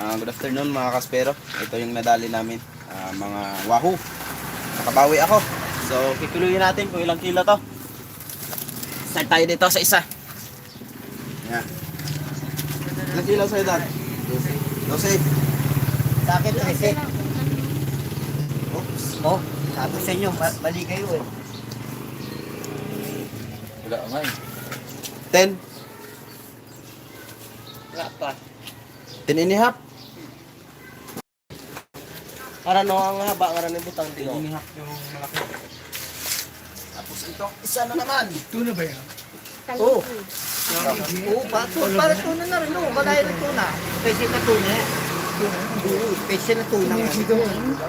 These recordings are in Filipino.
Good afternoon mga kaspero. Ito yung nadali namin. Mga wahoo. Nakabawi ako. So, kikiluin natin kung ilang kilo to. Start tayo dito sa isa. Yan. Ilang kilo sa'yo, Dan? 12. Sa akin, 13. Oops. Oh, sabi sa inyo, mali kayo eh. Wala nga eh. 10. Wala pa. 10 and a half. Para no, ang haba nga rin butang din. Yung malaki. Tapos ito, isa na naman. Tuna ba yan? Oo. Oo, para tuna na rin. No, malaya na tuna. Special na tuna eh. Oo, special na tuna.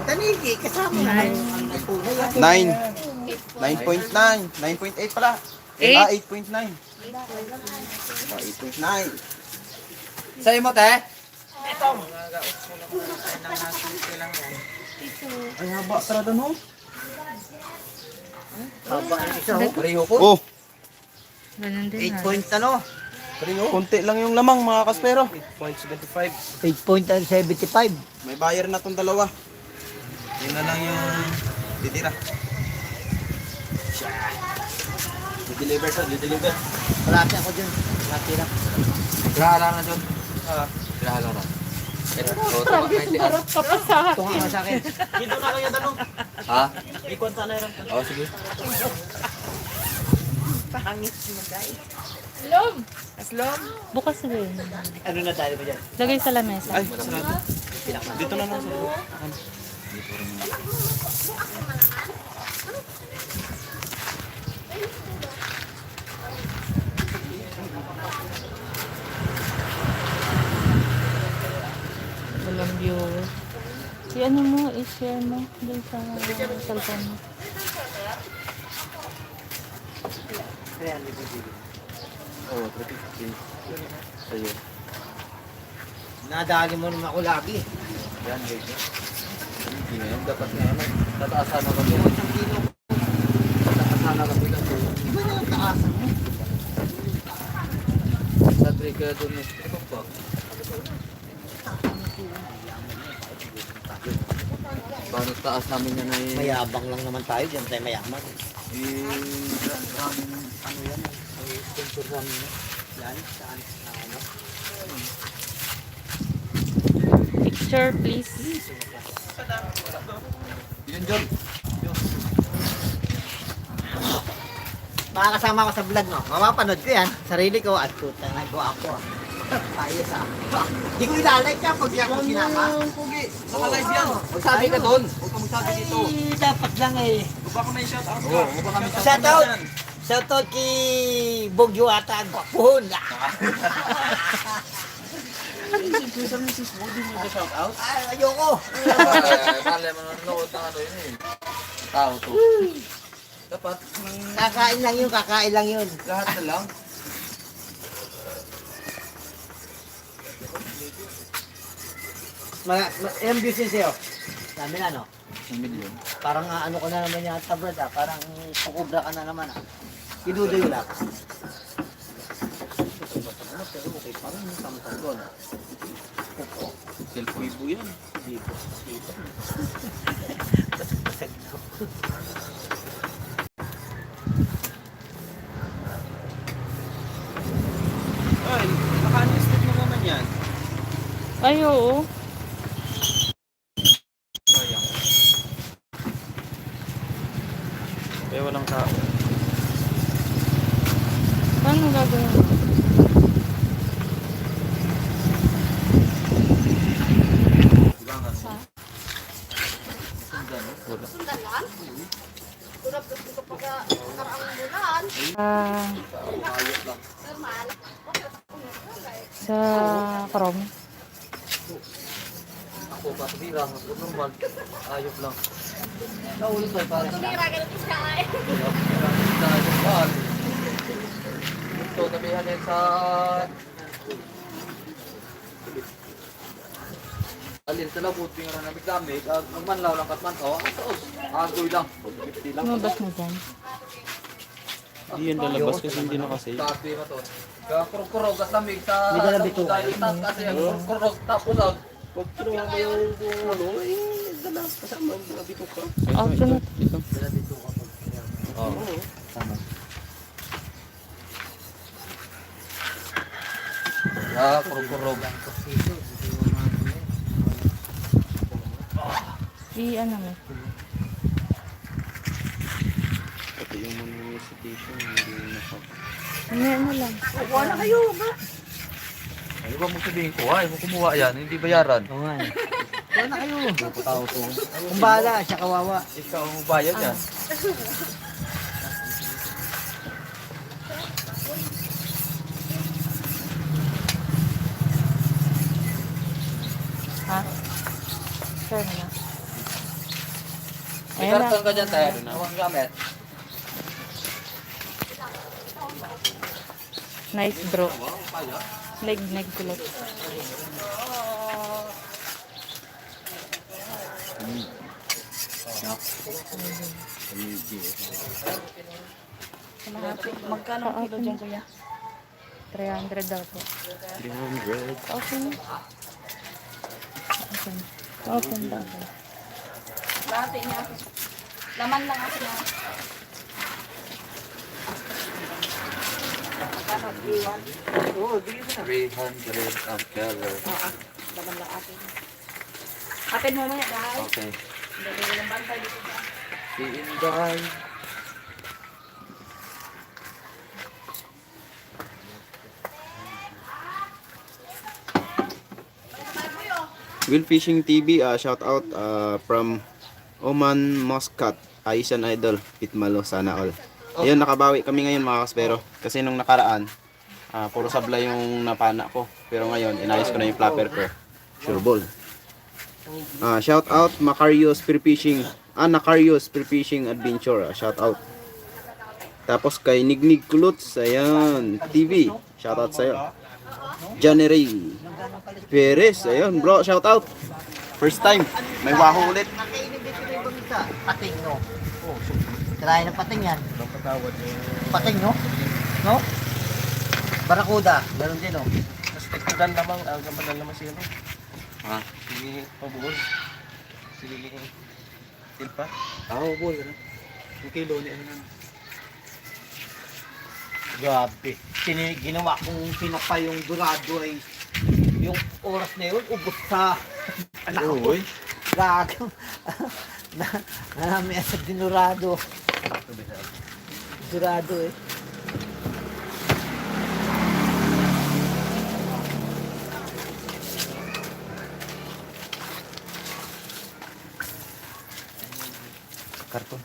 Tanigi, kasama na. Ang tuna yan. 9. 9.9. 9.8 pala. 8.9. 8.9. Sa'yo mo, te? Ay, haba talaga no? Haba ang isa. Pareho ko. Oh, Ganun din 8 point ano? konti lang yung lamang mga kaspero. 8.75. May buyer na tong dalawa. Yun na lang yung titira. Di-deliver to, di-deliver. Malaki ako dyan. Malaki na. Grahala na doon. Grahala na. Ito, Ito nga sa akin. Dito na lang yung tanong. ha? Ikon sana yung Oo, sige. Bukas rin. Ano na tayo ba dyan? Lagay sa lamesa. Ay, sarado. Dito na lang sa loob. Walang viewers. Si ano mo, i-share mo dun sa cellphone mo. Oh, 350. Sa'yo. Nadali mo naman ako lagi. Yan, guys. Hindi na yan. Dapat nga ano. Tataasan na kami. Tataasan na kami lang. Iba na ang taasan mo. Sa trigger doon. Ito pa. Paano taas namin yan ay... Mayabang lang naman tayo. Diyan tayo mayaman. Maraming ano yan. May sponsor sa amin. Yan, saan? Ano? Picture, please. Yun, John. Makakasama ko sa vlog, no? Mapapanood ko yan. Sarili ko at puta na ko ako. Tayo sa... Hindi ko ilalike ka pag di ako sinama. Pugi, naka-live yan. Magsabi ka doon. Huwag ka magsabi dito. Ay, dapat lang eh. Baba ko na yung shoutout ka. Oo, huwag ka kami Shoutout! Shoutout kay Bogyo ata ang kwapuhon. Sa Mrs. Mo, di mo ka shoutout? Ay, ayoko. Mali mo nanonood ng ano yun eh. Tao to. Dapat Kakain lang yun, kakain lang yun. lahat na lang. Ilang views yun sa'yo? Dami na, no? 1 million. Parang ano ko na naman yata, brad, ah. Parang kukubra ka na naman, ah. Kinudo yun, ah. Pero okay, parang yung samtang doon, ah. Cellphone po yan. Ay, naka-unlisted mo naman yan. Ay, oo. Sayang. Kaya walang tao. Paano gagawin mo? Sa Chrome. Ako patira, normal. Ayop lang. Naulit tayo parang. Ito, tabihan yan sa... Alin sa labot, pingaran namin gamit. Magmanlaw lang katman. O, ang taos. Agoy lang. 50 lang. Lumabas mo dyan. Hindi yan lalabas kasi hindi nakasave. Sabi mo to. Kurog-kurog at lamig sa... May dala bituka. Kasi kurog tapos Pag kinuha mo yung kung ano, dala kasama ang mga bituka. Oh, sunod. Ito. Oo. Tama. Ah, kurog-kurog. Ano mo? Ito yung manifestation. Hindi na Ano lang. Kuha na kayo, ba? Ano ba mo sabihin ko? Ay, mo kumuha yan, hindi bayaran. Oo nga. Kuha na kayo. Tao to. Kung bahala, siya kawawa. Ikaw ang bayad yan. Ha? Sure mo na. May Ayan na. karton ka dyan tayo. Huwag gamit. Nice bro. Nag kulot. Magkano ang kilo dyan, kuya? 300 daw po. 300. Okay na. Okay. Okay daw po. Lahat niya. Laman lang ako na. Magkano iwan? 300 ang color. Laman lang atin. Atin mo maya, dahil. Okay. Dahil walang bantay dito. Si Inday. Will Fishing TV, shout out from Oman Muscat, Asian Idol, Pitmalo, sana all. Ayun, nakabawi kami ngayon mga kaspero. Kasi nung nakaraan, puro sablay yung napana ko. Pero ngayon, inayos ko na yung flapper ko. Sure ball. Shout out Macarios Spear Fishing, Nakarios Spear Fishing Adventure, shout out. Tapos kay Nignig Kuluts, ayan, TV, shout out sa'yo. January Perez, ayun bro, shout out. First time, may waho ulit. Nakainit dito na ibang isa. Pating, no? Oh, try na pating yan. Pating, no? No? Barakuda, ganun din, no? Mas tektudan lamang, ang gaman naman siya, no? Ha? Sige, pabuhol. Sige, tilpa. Oo, boy. Yung kilo ni ano na. Grabe. Ginawa kong pinapa yung dorado ay yung oras na yun, ubos sa anak ko. Gago. Marami sa dinurado. Dorado eh. Karton.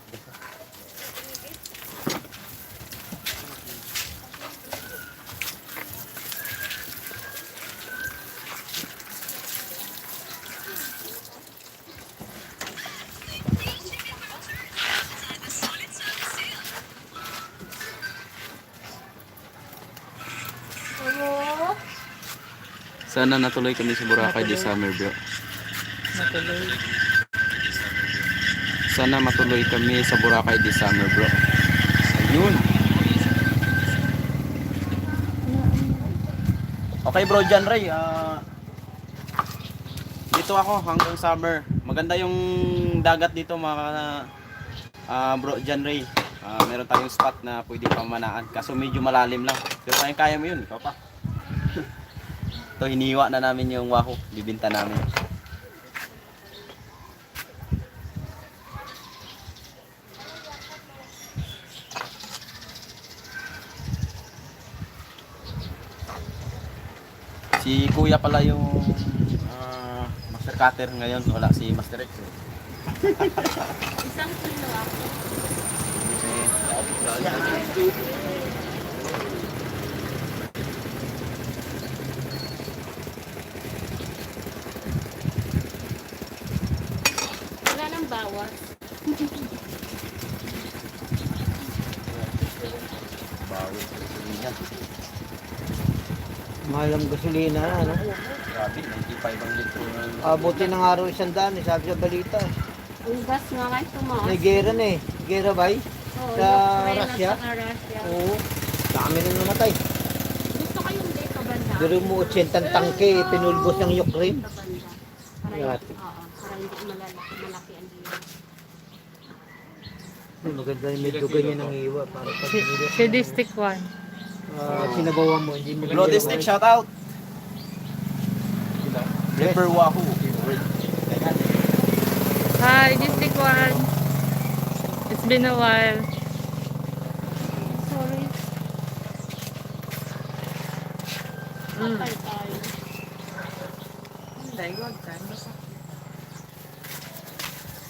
Sana natuloy kami sa Boracay this summer, bro. Natuloy. Sana matuloy kami sa Boracay this summer, bro. Ayun. Okay, bro, John Ray. Dito ako hanggang summer. Maganda yung dagat dito, mga bro, John Ray. Meron tayong spot na pwede pamanaan. Kaso medyo malalim lang. Pero kaya mo yun, ikaw pa. Ito, hiniwa na namin yung wahoo. Bibinta namin. Si Kuya pala yung Master Cutter ngayon. Wala si Master X. Isang kilo ako. Wala nang bawas. Bawit. Yan. Mahal ang gasolina, ano? Grabe, 95 ang litro ng... Abuti ng araw 100, sabi sa balita. Yung gas nga ngayon tumaas. May gera na eh. Gera ba eh? Oo, sa Ukraine at Russia? saka Russia. Oo. Dami nang namatay. Gusto ko yung dito banda. Pero mo 80 tangke, pinulbos ng Ukraine. Sa banda. Para, Yate. oo, para hindi malaki ang dito. Maganda yung medyo ganyan ang iwa. Para pag Si District 1. sinabawan mo, hindi mo Brody Stick, shout out. River Wahoo. Hi, District 1. It's been a while. Sorry. Mm.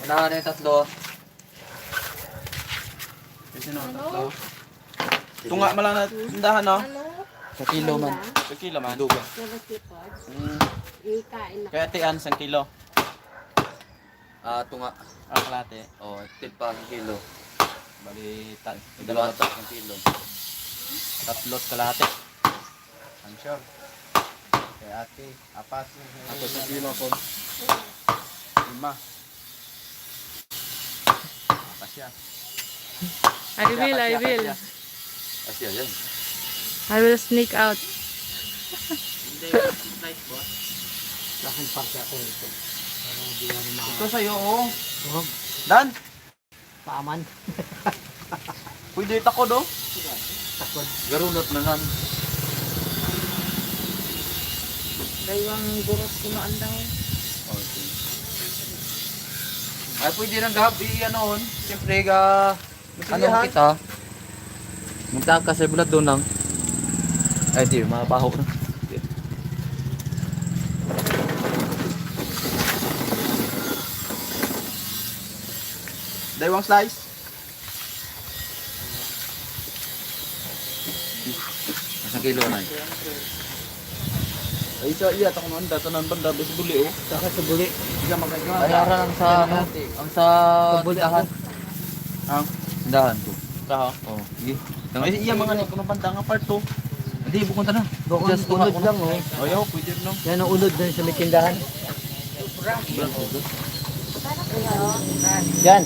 Unahan na yung tatlo. Kasi no, tatlo. Tunga malang na tindahan, no? Ano? Sa kilo man. Sa kilo man. Duga. Service reports. Ikain na. Kaya tian, 1 kilo. Tunga. Kalate. O, tipa ang kilo. Bali, Dalawa ang kilo. tatlot kalate. Ang sure. Kaya ate, apat. Ako sa kilo ko. 5. Pasya. I will. Asya yan. I will sneak out. Laking parte ako nito. Ito sa'yo, oh. Dan, Paaman. pwede ako do. Garunot na nan. Dalawang buros kumaan daw. Okay. Ay, pwede nang gabi, ano, siyempre, ano kita, magtaka sa bulat doon lang. Ay, di, mabaho na. Daywang slice. Isang kilo na eh. Ay, isa iya, ako nanda, tanan banda, bis buli, oh. Saka sa buli. Isa magkagawa. Bayaran ang sa, ano, ang sa dahan. Ang, Dahan ko. kaho. Oo, sige. Ay, iya mga ni, kung banda nga part 2. Hindi, bukunta na. Bukod Just unod tunga ko lang, oh. O, yo, pwede no. Yan ang unod dun sa may tindahan. Yan.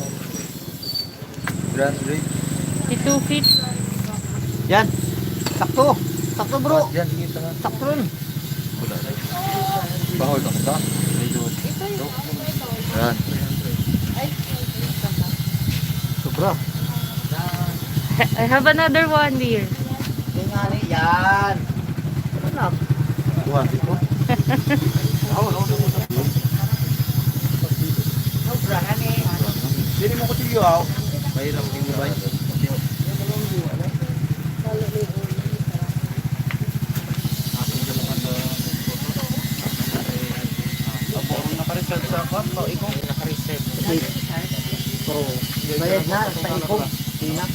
Grand rate. 2 feet. Yan. Sakto. Sakto bro. Yan, sige, tanga. Sakto rin. Bahol ka ka. Ito. Yan. Sobra. I have another one dear. Yan nga ni. Yan. Ano na? Buwan, dito. Sobra nga ni. Dili mo kutilyo, ah. Mahirap yung ubay. Nakareserve sa kwarto, ikaw. Nakareserve. Pero bayad na sa ikong. Tinak.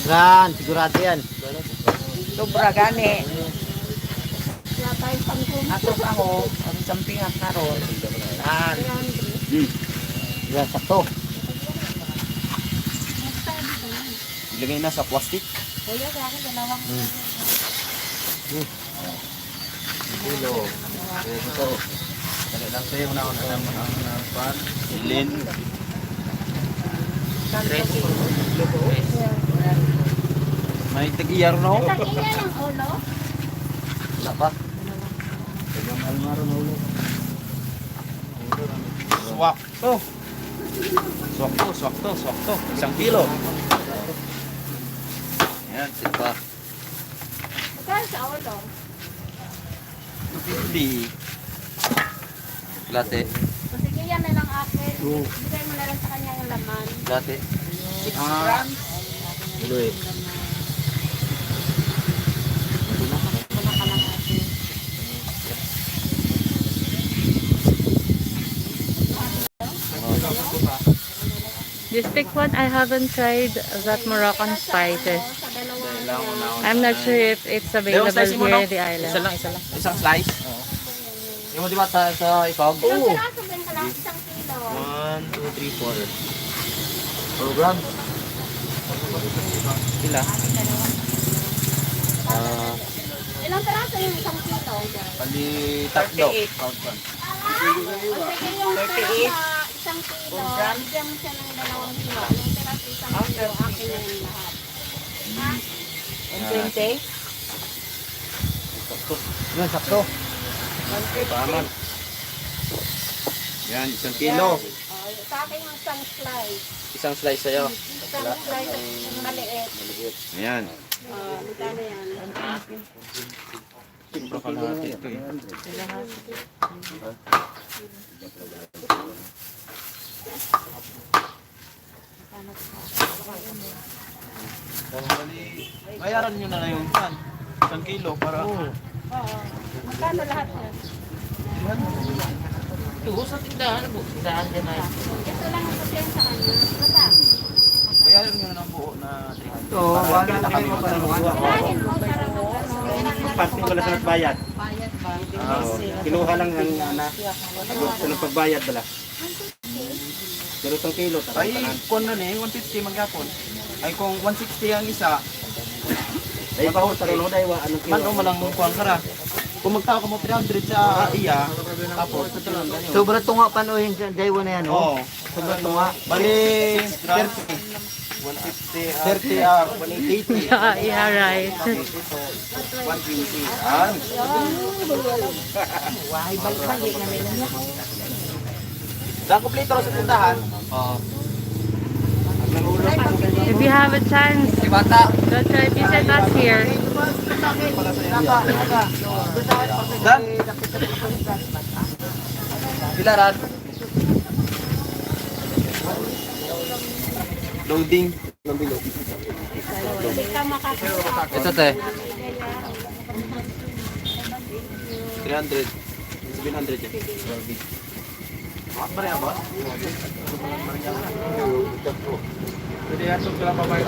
Yan, sigurado yan. Sobra gani. Wala tayong pangkong. Ako ako, ang sampingat na ron. Yan. Yan, sakto. Ilagay na sa plastic. Kuya, sa akin dalawang. Kilo. Ito. Dali lang sa'yo na ang pan. Silin. May tag-iyar na ako. Tag-iya ng ulo. Wala pa. Swak to. Swak to. 1 kilo. Yan, tipa. Magkano sa ulo? 250. Latte. So, sige yan na lang akin. Bigay mo na lang sa kanya yung laman. Latte. 6 Ah. grams. Luy. Wala ka lang akin. District 1, I haven't tried that Moroccan spices. Sa dalawang. I'm not sure if it's available here in the island. Isa lang. Isang slice. Yung mo di ba sa ikog? Ilang piraso ba yung kalahati? 1 kilo. 1, 2, 3, 4. 4 grams. Sila. Ilang piraso yung 1 kilo? Pali tatlo. 38. Count one. Sige yung piraso 1 kilo. Bigyan mo siya ng 2 kilo. Yung piraso 1 kilo. Akin na yung lahat. Hindi 120? Yan, sakto. Tama. Yan, 1 kilo. Sa akin yung isang slice. Isang slice sa'yo. Isang slice at maliit. Ayan. Magkano yan? Bro, kalahati ito eh. Bayaran nyo na yung 1 kilo para... Oo. Magkano lahat yan? Ito sa tindahan mo. Tindahan din ay. Ito lang ang kasi sa kanya. Bata. Bayaran nyo na ng buo na... Ito, wala na kayo magpapaluan. Kailangan mo para mag-ano. Pasti wala sa nagbayad. Bayad ba? Kinuha lang ang ana. Sa nagpagbayad bala. Pero 1 kilo Ay, kung na ni, 150 magyapon. Ay, kung 160 ang isa, Dahil pa ko taruno dahil wa anong kilo. mano malang mong kuwang kara. Kung magtao ka mo 300 sa iya, tapos ito lang ganyan. Sobra tunga panuhin sa Jaiwa na yan, Oo. Sobra tunga. Bali, 30. 150, 180. Yeah, right. 120. Yan. Wahay balik-balik na may lang. Dahil kompleto sa tindahan. Oo. If you have a chance, Si Bata. go try visit us here. Dan, Pilaran. loading. Hindi ka makakita. Ito te. 300. 700 yan. Bakit ba? Pwede yan, ito lang pabayad.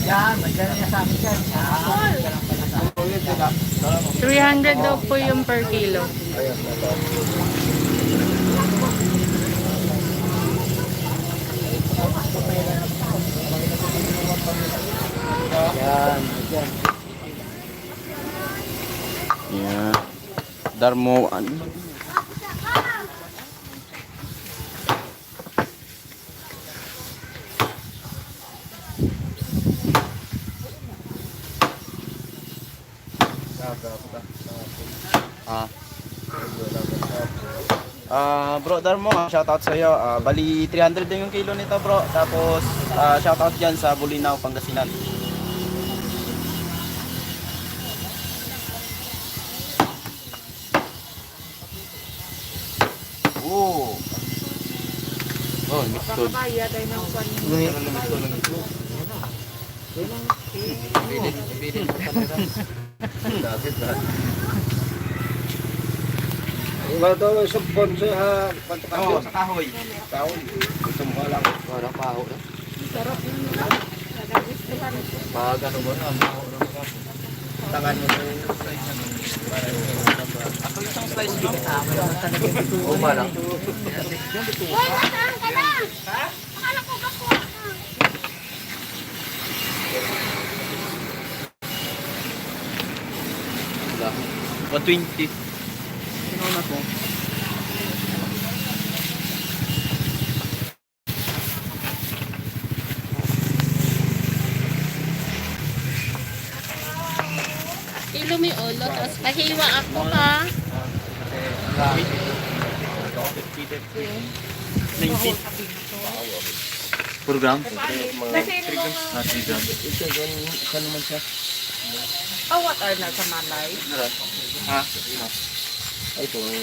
Yan, magdala niya sa amin yan. 300 daw po yung per kilo. Yan, yan. Yeah. Darmo, ano? Bro Darmo, shoutout sa iyo. Bali 300 din yung kilo nito, bro. Tapos shoutout diyan sa Bulinaw, Pangasinan. Oh. Oh, mixed. Bayad ay ng Bilin. Iba to sa sponsor ha. Oh, sa kahoy. Kahoy. Gusto mo lang. Parang paho na. sarap yun lang. Nagagustuhan ko. Pag ano ba na, paho na mga. Tangan mo sa Ako isang slice nyo. Oo ba lang? Hoy, nasaan ka na? Akala ko kakuha ka. Wala. 120. Sinuna ko. Kilo may ulo, tapos pahiwa ako ha. 90. Per gram? Kasi yung mga... Saan naman siya? Oh, what are na sa malay? Ha? Ay, ito. 90.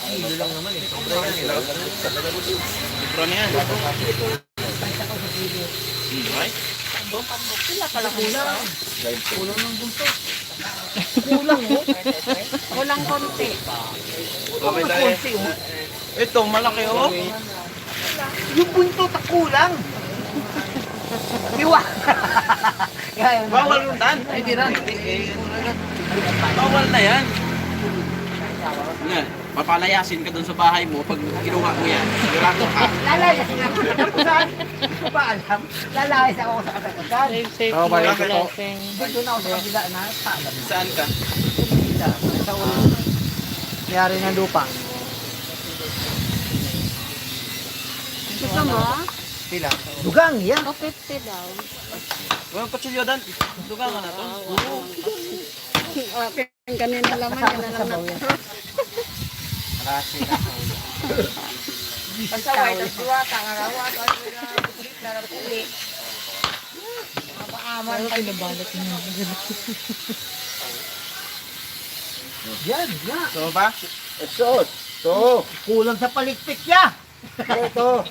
Kilo lang naman eh. Sobra na yan. Right? Sila pala kulang. Kulang konti. Okay tayo. Ito, malaki oh. Yung buntot na kulang. Iwa. Bawal yung dan. Ay, di rin. Bawal na yan. Nga, papalayasin ka dun sa bahay mo pag kinuha mo yan. Sigurado ka. Lalayas na ako. Saan? Hindi ba alam? Lalayas ako sa katakutan. Safe, safe, Oh, more bakit po? blessing. Doon ako sa kabila na. Saan? Saan ka? Sa ulo. Yari ng lupa. Gusto mo? Pila. Dugang, yan. 250 daw. Walang kutsilyo dan. Dugang ka na to. Okay, kanina laman, yan na lang na. Malasi na. Basta way, tas diwata, nga rawa, tas bulit na napuli. Mapaaman pa Pinabalot niya. Yan, yan. So ba? Esos. To. Kulang sa palikpik niya. Ito.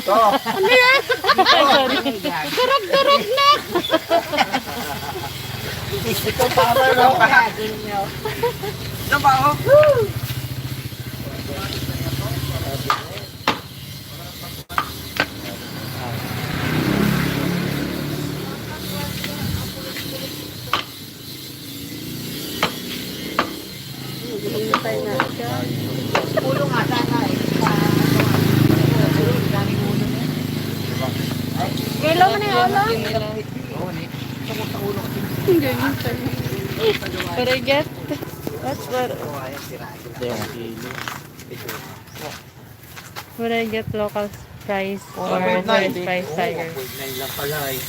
To. Durog-durog na! Ito power no. Ano ba oh? Hintay na siya. Ulo nga sana eh. Kilo mo na yung ulo? Oo, ni. Ganyan tayo. But I get, that's what, when I get local price or reference price higher. 9 lang pala eh.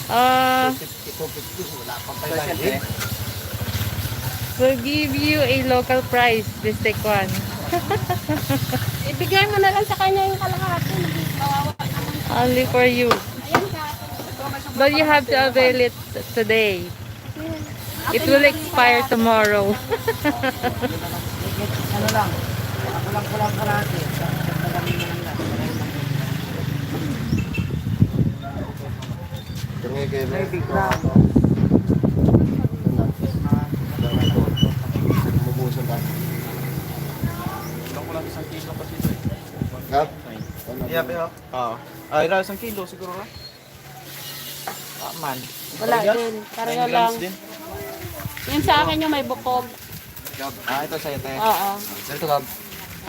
Wala pang pala. We'll give you a local price, District 1. Ibigay mo na lang sa kanya yung kalahati. Kawawa naman. Only for you. Ayan ka. But you have to avail it today. It will expire tomorrow. Ano lang? Ako lang kulang kalahati. Madami na lang. May big round. Lang ko lang 1 kilo kasi ito eh. Kap. Yeah, pero. Oo. Ay, 1 kilo siguro ra. Man. Wala din. Pareho 9 lang. grams din. Yun sa akin yung may bukog. Ah, ito sa'yo tayo. Oo. Dito ka.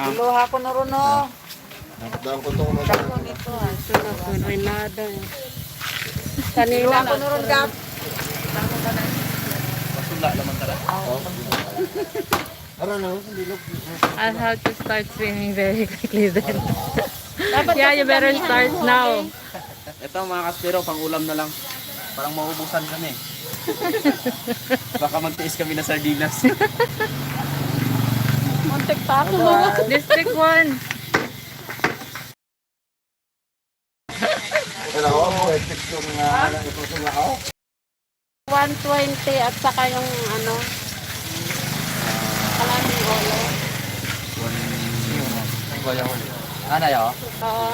Iluha ko na rin, no. Dahil ko itong Dako nito, ah. Ito na po. Renado. Kanina Iluha ko na. na rin, Gab. Basula naman tara. Ano na? Dilog. I'll have to start swimming very quickly then. Dapat Yeah, kasi you better damihan start mo, now. okay? Ito mga kaspero, pang ulam na lang. Parang maubusan kami. Baka magtiis kami na sardinas. Muntik pa ako mga. District 1. Kailangan ko mo. Epic yung ipusong na ako. 120 at saka yung ano, kalaming olo. Kuya ko. Ano yun? Oo.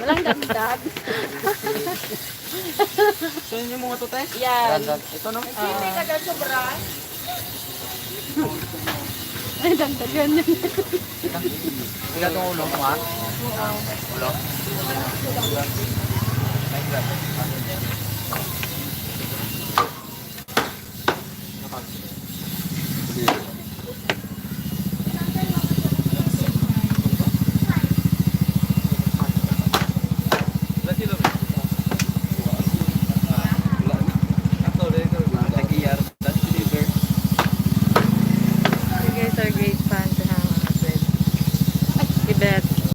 Walang dagdag. So yun yung mga to tayo? Yan. Ito no? Hindi ka dyan sobra. Ay, dagdag yun. Pila itong ulo mo, ha? Ilan kilo?